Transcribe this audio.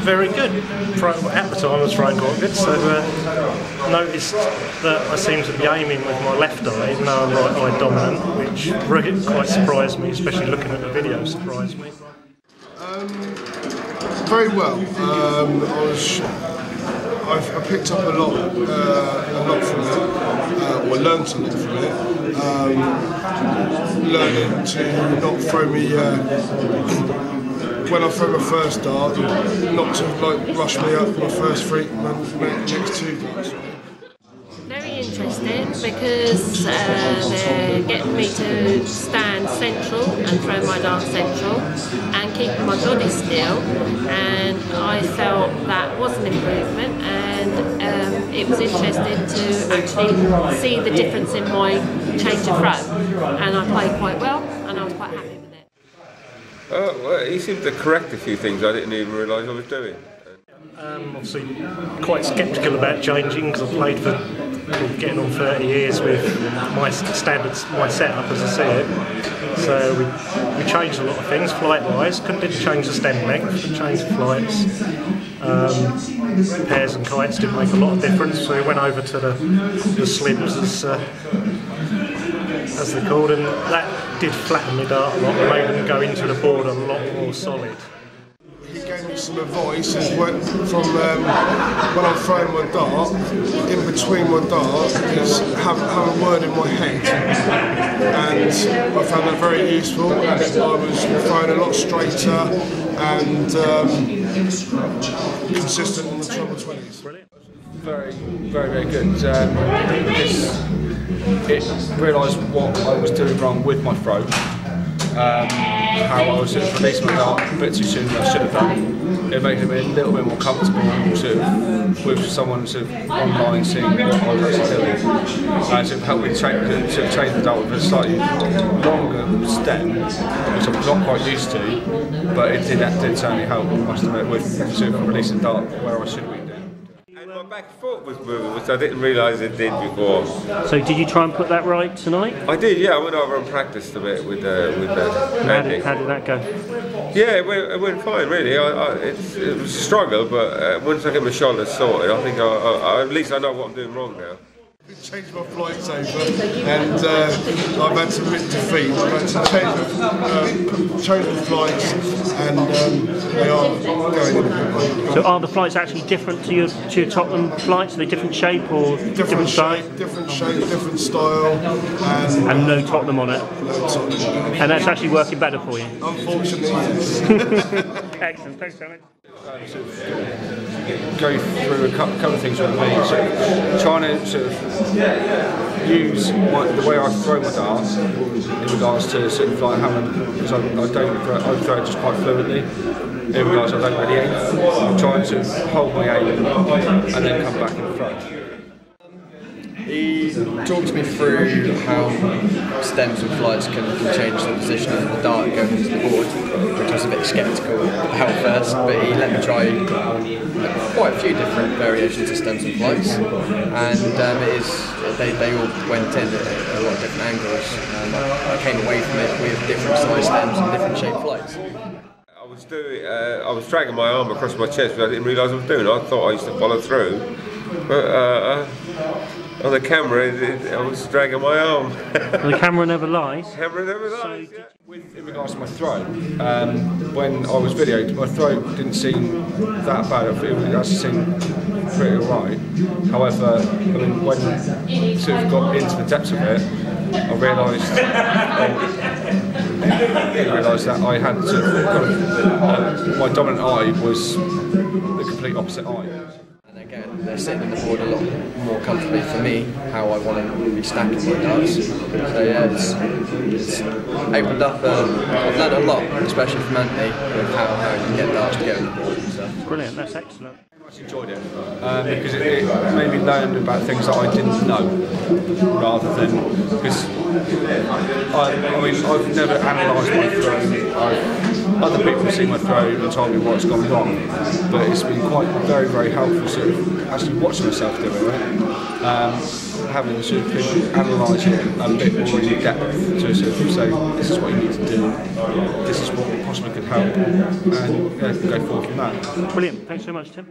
very good. At the time I was throwing quite good, so noticed that I seemed to be aiming with my left eye, even though I'm right eye dominant, which really quite surprised me, especially looking at the video surprised me. Very well. I picked up a lot from it, or learnt a lot from it. Learning to not throw me when I throw my first dart, not to rush me up my first three, my next two darts. Very interesting because they're getting me to stand central and throw my dart central and keeping my body still, and I felt that was an improvement, and it was interesting to actually see the difference in my change of throw, and I played quite well and I was quite happy with it. Well, he seemed to correct a few things I didn't even realise I was doing. Obviously quite sceptical about changing because I've played for getting on 30 years with my standards, my setup as I see it. So we changed a lot of things flight-wise. Didn't change the stem length, but changed the flights. Pairs and kites didn't make a lot of difference, so we went over to the slims as they're called, and that did flatten the dart a lot and made them go into the board a lot more solid. He gave me some advice from when I'm throwing my dart, in between my dart is have a word in my head, and I found that very useful, and I was throwing a lot straighter and consistent on the treble 20s. Very, very, very good, because it realised what I was doing wrong with my throw. How I was sort of releasing my dart a bit too soon than I should have done. It made me a little bit more comfortable with someone sort of online seeing what I was actually doing. And sort of helped me change the dart with a slightly longer stem, which I'm not quite used to, but it did certainly help, I must admit, with sort of releasing the dart where I should be doing. My back foot was moving, which I didn't realise it did before. So did you try and put that right tonight? I did, yeah. I went over and practiced a bit with the landing. How did that go? Yeah, it went fine, really. It was a struggle, but once I get my shoulders sorted, I think at least I know what I'm doing wrong now. Changed my flights over, and I've had to admit defeat. I've had to change my flights, and they are going in a good way. So are the flights actually different to your Tottenham flights? Are they different shape or different size? Different shape, different style, and no Tottenham on it. No Tottenham. And that's actually working better for you. Unfortunately, yes. Excellent. Thanks, Simon. Go through a couple of things with me, trying to sort of use the way I throw my darts in regards to sort of like having, because I throw it just quite fluently, in regards to I don't really aim. I'm trying to hold my aim and then come back and throw. He talked me through how stems and flights can change the position of the dart going into the board, which I was a bit sceptical about first, but he let me try quite a few different variations of stems and flights, and they all went in at a lot of different angles, and I came away from it with different size stems and different shaped flights. I was dragging my arm across my chest, but I didn't realise I was doing it. I thought I used to follow through, but on the camera, I was dragging my arm. The camera never lies. The camera never lies. So, yeah. In regards to my throw, when I was videoed, my throw didn't seem that bad. It actually seemed pretty alright. However, I mean, when I sort of got into the depths of it, I realised that I had sort of my dominant eye was the complete opposite eye. Again, they're sitting in the board a lot more comfortably for me, how I want to be stacking my darts. So yeah, it's opened up, I've learned a lot, especially from Anthony, with how you can get darts to go in the board and stuff. Brilliant, that's excellent. I enjoyed it because it made me learn about things that I didn't know, rather than, because I mean, I've never analysed my throw. Other people have seen my throw and told me what's gone wrong, but it's been quite very, very helpful sort of actually watching myself do it, having sort of analyse it a bit more in depth to sort of say, this is what you need to do, this is what possibly could help, and go forward from that. Brilliant. Thanks so much, Tim.